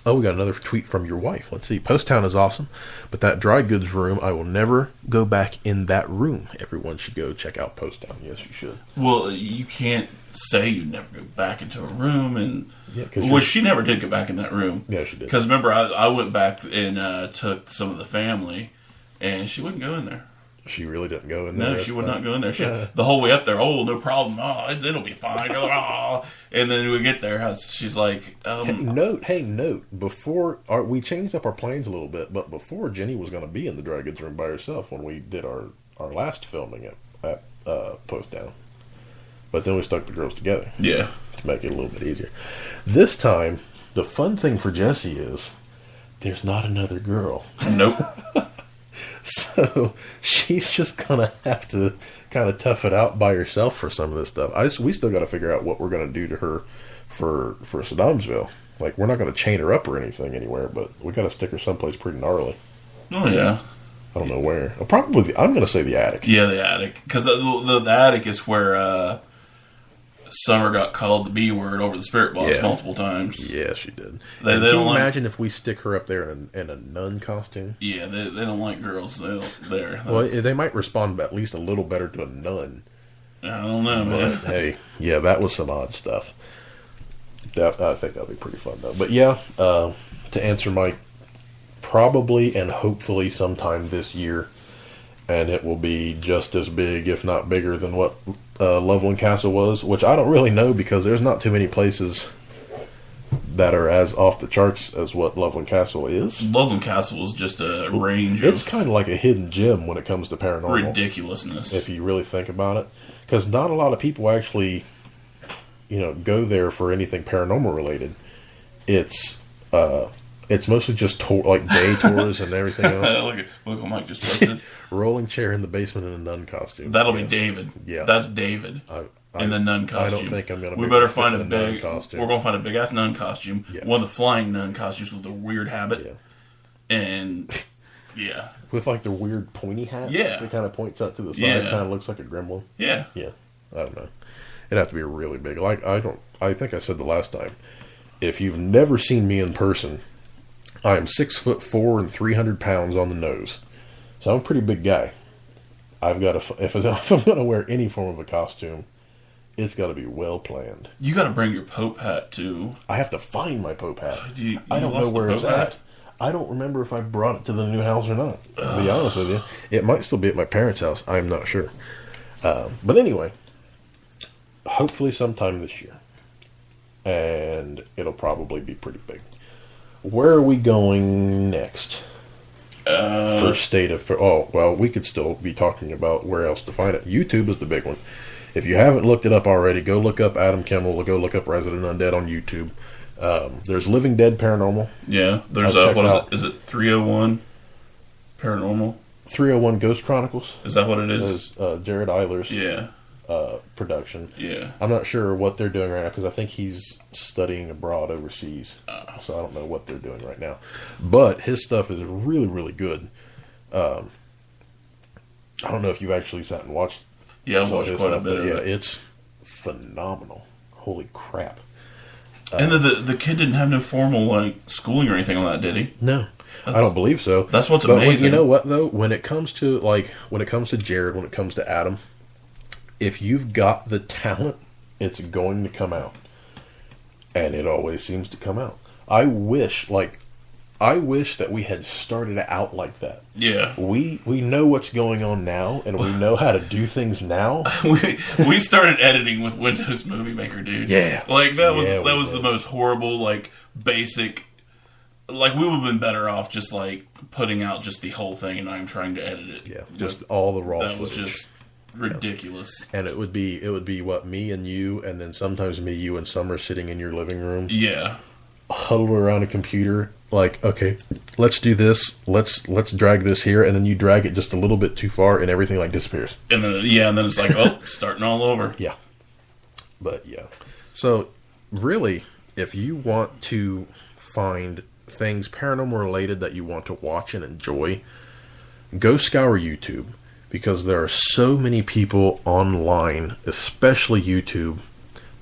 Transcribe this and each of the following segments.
Oh, we got another tweet from your wife. Let's see. Post Town is awesome, but that dry goods room, I will never go back in that room. Everyone should go check out Post Town. Yes, you should. Well, you can't say you never go back into a room, and well, she never did go back in that room. Yeah, she did. Because remember, I went back and took some of the family, and she wouldn't go in there. She really didn't go in there. No, she would not go in there. The whole way up there, oh, no problem. Oh, it'll be fine. Oh. And then we get there, she's like, Hey, note. Before we changed up our plans a little bit, but before Jenny was going to be in the dry goods room by herself when we did our last filming at Post Town. But then we stuck the girls together. Yeah. To make it a little bit easier. This time, the fun thing for Jessie is there's not another girl. Nope. So she's just gonna have to kind of tough it out by herself for some of this stuff. We still got to figure out what we're gonna do to her for Saddamsville. Like, we're not gonna chain her up or anything anywhere, but we got to stick her someplace pretty gnarly. Oh yeah. I don't know where. Probably I'm gonna say the attic. Yeah, the attic, because the attic is where Summer got called the B word over the spirit box multiple times. Yeah, she did. They can you don't imagine if we stick her up there in a nun costume? Yeah, they don't like girls. They don't there. Well, they might respond at least a little better to a nun. I don't know, man. But, hey, yeah, that was some odd stuff. I think that'll be pretty fun, though. But yeah, to answer Mike, probably and hopefully sometime this year, and it will be just as big, if not bigger, than what Loveland Castle was, which I don't really know because there's not too many places that are as off the charts as what Loveland Castle is. Loveland Castle is just a range It's kind of like a hidden gem when it comes to paranormal. Ridiculousness. If you really think about it. Because not a lot of people actually, go there for anything paranormal related. It's mostly just day tours and everything else. Look what Mike just posted. Rolling chair in the basement in a nun costume. That'll be David. Yeah, that's David in the nun costume. I don't think I'm gonna. We better find a big costume. We're gonna find a big ass nun costume. Yeah. One of the flying nun costumes with a weird habit. Yeah. And yeah, with like the weird pointy hat. Yeah, it kind of points up to the side. Yeah. It kind of looks like a gremlin. Yeah. Yeah. I don't know. It'd have to be really big. I think I said the last time. If you've never seen me in person, I am 6'4" and 300 pounds on the nose, so I'm a pretty big guy. I've got if I'm going to wear any form of a costume, it's got to be well planned. You got to bring your Pope hat too. I have to find my Pope hat. I don't know where it's at. I don't remember if I brought it to the new house or not. To be honest with you, it might still be at my parents' house. I'm not sure. But anyway, hopefully sometime this year, and it'll probably be pretty big. Where are we going next? First state of... we could still be talking about where else to find it. YouTube is the big one. If you haven't looked it up already, go look up Adam Kimmel. Go look up Resident Undead on YouTube. There's Living Dead Paranormal. Yeah, there's is it 301 Paranormal? 301 Ghost Chronicles. Is that what it is? Jared Eiler's production. Yeah. I'm not sure what they're doing right now because I think he's studying abroad overseas. So I don't know what they're doing right now. But his stuff is really, really good. I don't know if you've actually sat and watched. Yeah, I've watched quite a bit of it. Yeah, it's phenomenal. Holy crap. And the kid didn't have no formal schooling or anything on that, did he? No. I don't believe so. That's what's amazing. But you know what though? When it comes to Jared, when it comes to Adam, if you've got the talent, it's going to come out. And it always seems to come out. I wish that we had started out like that. Yeah. We know what's going on now, and we know how to do things now. we started editing with Windows Movie Maker, dude. Yeah. That was the most horrible, basic... we would have been better off just, putting out just the whole thing and not even trying to edit it. Yeah, just all the raw footage. That was just ridiculous. And it would be what, me and you, and then sometimes me, you, and Summer sitting in your living room. Yeah. Huddled around a computer, okay, let's do this, let's drag this here, and then you drag it just a little bit too far, and everything disappears. And then it's starting all over. Yeah. But yeah. So really, if you want to find things paranormal related that you want to watch and enjoy, go scour YouTube, because there are so many people online, especially YouTube,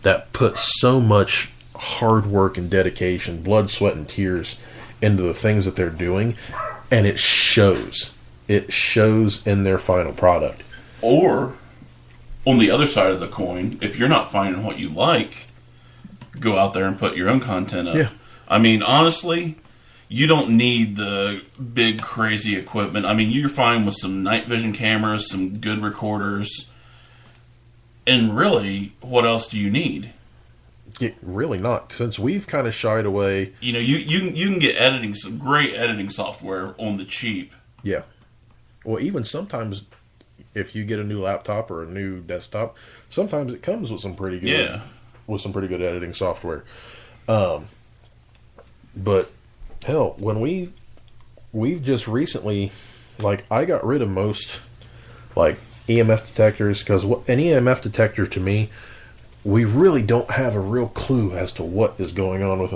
that put so much hard work and dedication, blood, sweat, and tears into the things that they're doing, and it shows. It shows in their final product. Or, on the other side of the coin, if you're not finding what you like, go out there and put your own content up. Yeah. I mean, honestly, you don't need the big, crazy equipment. I mean, you're fine with some night vision cameras, some good recorders, and really, what else do you need? Really not. Since we've kind of shied away. You know, you can get some great editing software on the cheap. Yeah. Well, even sometimes, if you get a new laptop or a new desktop, sometimes it comes with some pretty good, editing software. But hell, when we've just recently, like, I got rid of most, like, EMF detectors, because an EMF detector, to me, we really don't have a real clue as to what is going on with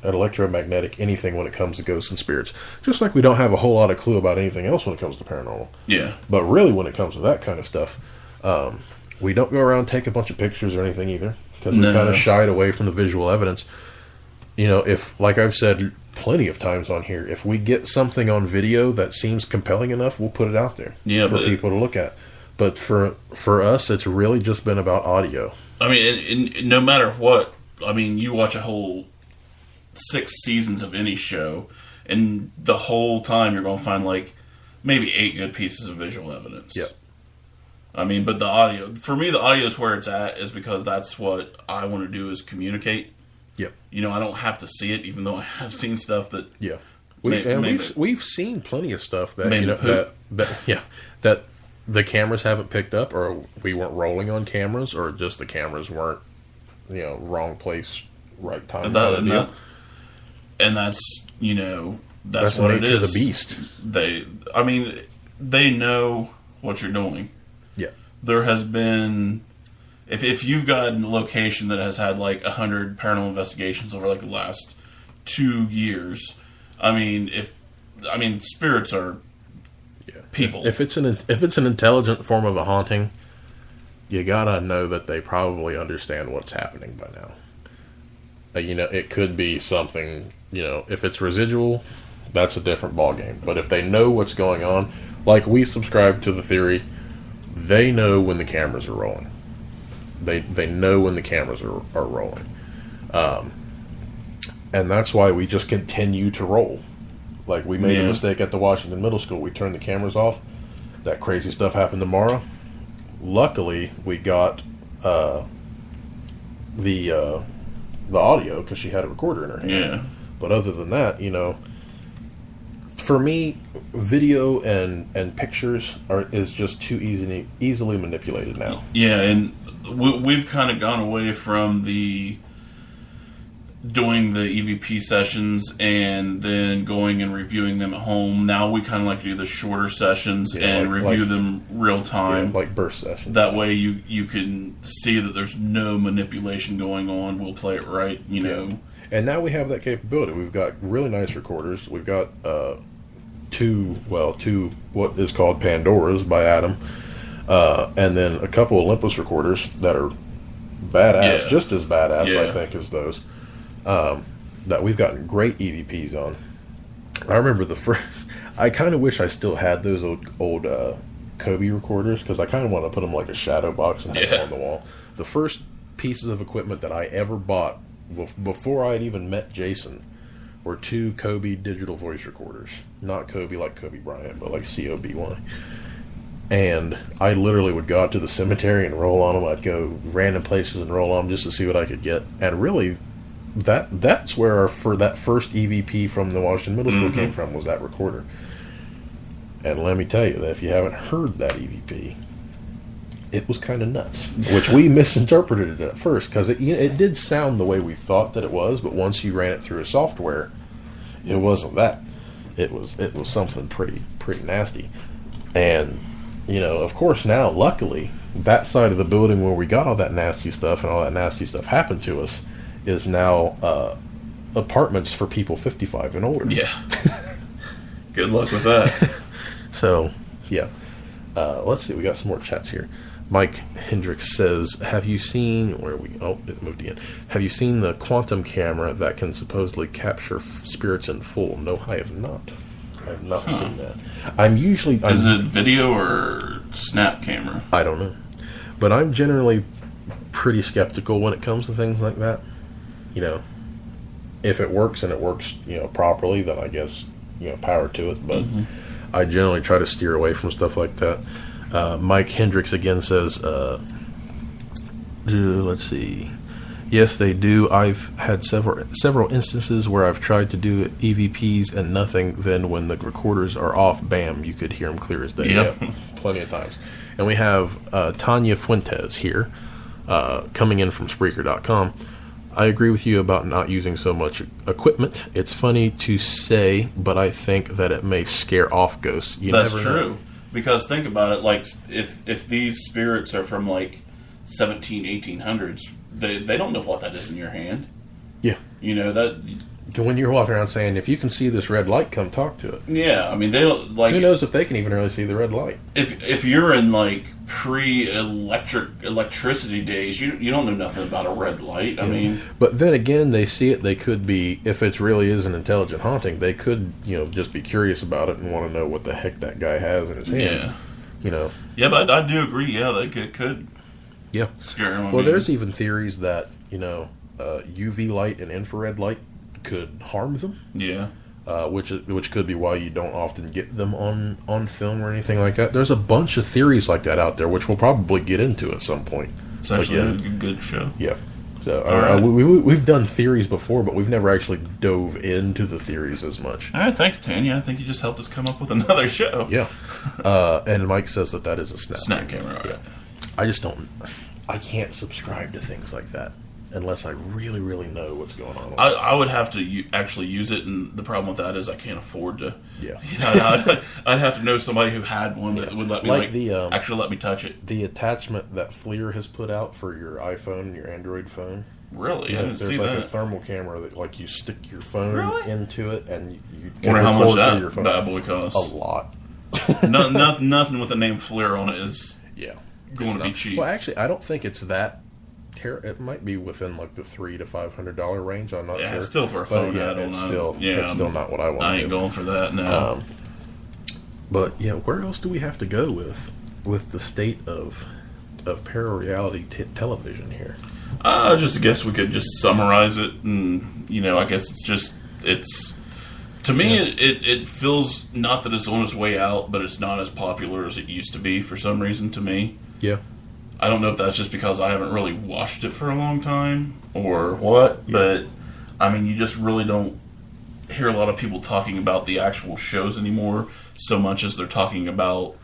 electromagnetic anything when it comes to ghosts and spirits. Just like we don't have a whole lot of clue about anything else when it comes to paranormal. Yeah. But really, when it comes to that kind of stuff, we don't go around and take a bunch of pictures or anything either, because we kind of shied away from the visual evidence. You know, if, like I've said plenty of times on here, if we get something on video that seems compelling enough, we'll put it out there for people to look at. But for us, it's really just been about audio. I mean, and no matter what, I mean, you watch a whole 6 seasons of any show, and the whole time you're going to find, like, maybe 8 good pieces of visual evidence. Yep. I mean, but the audio, for me, the audio is where it's at, is because that's what I want to do, is communicate. Yep. You know, I don't have to see it, even though I have seen stuff that... Yeah. We've seen plenty of stuff that, that the cameras haven't picked up, or we weren't rolling on cameras, or just the cameras weren't, wrong place, right time. And that's, that's the what nature it is. of the beast. They know what you're doing. Yeah. There has been, if you've got a location that has had like 100 paranormal investigations over like the last 2 years, spirits are people. If it's an intelligent form of a haunting, you gotta know that they probably understand what's happening by now. It could be something. If it's residual, that's a different ballgame. But if they know what's going on, like we subscribe to the theory, they know when the cameras are rolling. They know when the cameras are rolling, and that's why we just continue to roll. Like, we made a mistake at the Washington Middle School. We turned the cameras off. That crazy stuff happened tomorrow. Luckily, we got the audio, because she had a recorder in her hand. Yeah. But other than that, for me, video and pictures is just too easily manipulated now. Yeah, and we've kind of gone away from doing the EVP sessions and then going and reviewing them at home. Now we kind of like to do the shorter sessions and review them real time. Yeah, like burst sessions. That way you can see that there's no manipulation going on. We'll play it right, know. And now we have that capability. We've got really nice recorders. We've got two what is called Pandoras by Adam, and then a couple Olympus recorders that are badass, just as badass, I think, as those. That we've gotten great EVPs on. I remember I kind of wish I still had those old Kobe recorders, because I kind of want to put them like a shadow box and have them on the wall. The first pieces of equipment that I ever bought before I had even met Jason were 2 Kobe digital voice recorders. Not Kobe like Kobe Bryant, but like COB1. And I literally would go out to the cemetery and roll on them. I'd go random places and roll on them just to see what I could get. And really, that's where that first EVP from the Washington Middle School came from, was that recorder. And let me tell you that if you haven't heard that EVP, it was kind of nuts. Which we misinterpreted it at first, because it did sound the way we thought that it was, but once you ran it through a software, it wasn't that. It was something pretty nasty. And of course, now luckily that side of the building where we got all that nasty stuff and all that nasty stuff happened to us is now apartments for people 55 and older. Yeah. Good luck with that. So, yeah. Let's see. We got some more chats here. Mike Hendricks says, "Have you seen where we? Oh, it moved again. Have you seen the quantum camera that can supposedly capture spirits in full?" No, I have not. I have not seen that. Is it video or snap camera? I don't know, but I'm generally pretty skeptical when it comes to things like that. You know, if it works and it works, properly, then I guess power to it. But I generally try to steer away from stuff like that. Mike Hendricks again says, let's see. Yes, they do. I've had several instances where I've tried to do EVPs and nothing. Then when the recorders are off, bam, you could hear them clear as day. Yep. Yeah, plenty of times. And we have Tanya Fuentes here, coming in from Spreaker.com. I agree with you about not using so much equipment. It's funny to say, but I think that it may scare off ghosts. That's true. Because think about it, like if these spirits are from like 1800s, they don't know what that is in your hand. Yeah. That. When you're walking around saying, if you can see this red light, come talk to it. Yeah, I mean, they don't, like... Who knows if they can even really see the red light? If you're in, like, electricity days, you don't know nothing about a red light. I mean... But then again, they see it, they could be, if it really is an intelligent haunting, they could, just be curious about it and want to know what the heck that guy has in his hand. Yeah. Yeah, but I do agree, yeah, they could scare him. Well, there's even theories that, UV light and infrared light could harm them. Yeah. Which could be why you don't often get them on film or anything like that. There's a bunch of theories like that out there, which we'll probably get into at some point. It's actually a good show. Yeah. So we've done theories before, but we've never actually dove into the theories as much. All right, thanks, Tanya. I think you just helped us come up with another show. Yeah. And Mike says that is a snap camera. All right. Yeah. I can't subscribe to things like that unless I really, really know what's going on. I would have to actually use it, and the problem with that is I can't afford to. Yeah. I'd have to know somebody who had one that would let me actually let me touch it. The attachment that FLIR has put out for your iPhone and your Android phone. Really? Yeah, I didn't see there's that. a thermal camera that you stick your phone into it, and you can record how much through your phone. That boy costs. A lot. Nothing with the name FLIR on it is going to be cheap. Well, actually, I don't think it's that. It might be within like the $300 to $500 range. I'm not sure. Still for a phone. I don't know. It's still not what I want. I ain't going for that now. But where else do we have to go with the state of parareality television here? I guess we could just summarize it, and I guess it's to me it feels not that it's on its way out, but it's not as popular as it used to be for some reason to me. Yeah. I don't know if that's just because I haven't really watched it for a long time or what, but I mean, you just really don't hear a lot of people talking about the actual shows anymore so much as they're talking about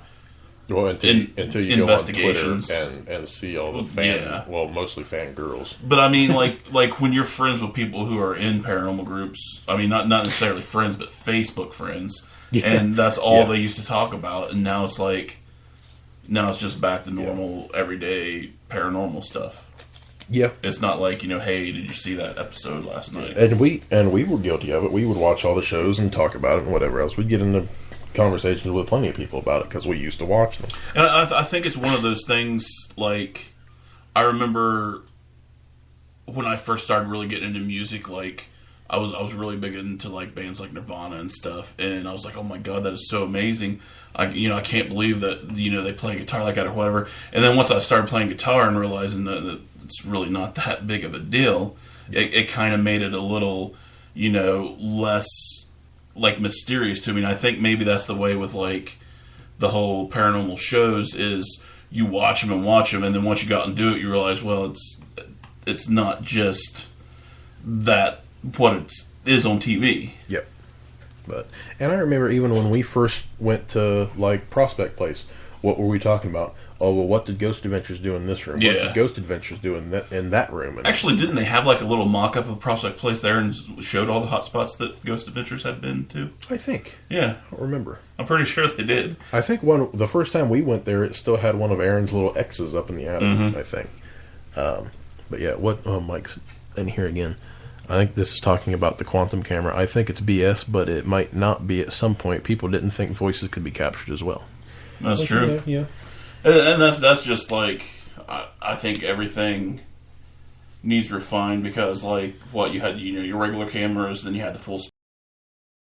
until you go on Twitter and see all the mostly fan girls. But I mean, like when you're friends with people who are in paranormal groups, I mean, not necessarily friends, but Facebook friends, and that's all they used to talk about, and now it's like... Now it's just back to normal, everyday paranormal stuff. Yeah, it's not like hey, did you see that episode last night? And we were guilty of it. We would watch all the shows and talk about it and whatever else. We'd get into conversations with plenty of people about it because we used to watch them. And I think it's one of those things. Like I remember when I first started really getting into music, like. I was really big into like bands like Nirvana and stuff, and I was like, oh my god, that is so amazing. I can't believe that they play guitar like that or whatever. And then once I started playing guitar and realizing that it's really not that big of a deal, it kind of made it a little less like mysterious to me. And I think maybe that's the way with like the whole paranormal shows is you watch them, and then once you go out and do it, you realize, well, it's not just that. What it is on TV. Yep. And I remember even when we first went to like Prospect Place, what were we talking about? Oh, well, what did Ghost Adventures do in this room? Yeah. What did Ghost Adventures do in that room? Actually, didn't they have like a little mock-up of Prospect Place there and showed all the hot spots that Ghost Adventures had been to? I think. Yeah. I don't remember. I'm pretty sure they did. I think the first time we went there, it still had one of Aaron's little X's up in the attic, I think. But yeah, Mike's in here again. I think this is talking about the quantum camera. I think it's BS, but it might not be at some point. People didn't think voices could be captured as well. That's true. Yeah. And that's just like I think everything needs refined because like what you had, your regular cameras, then you had the full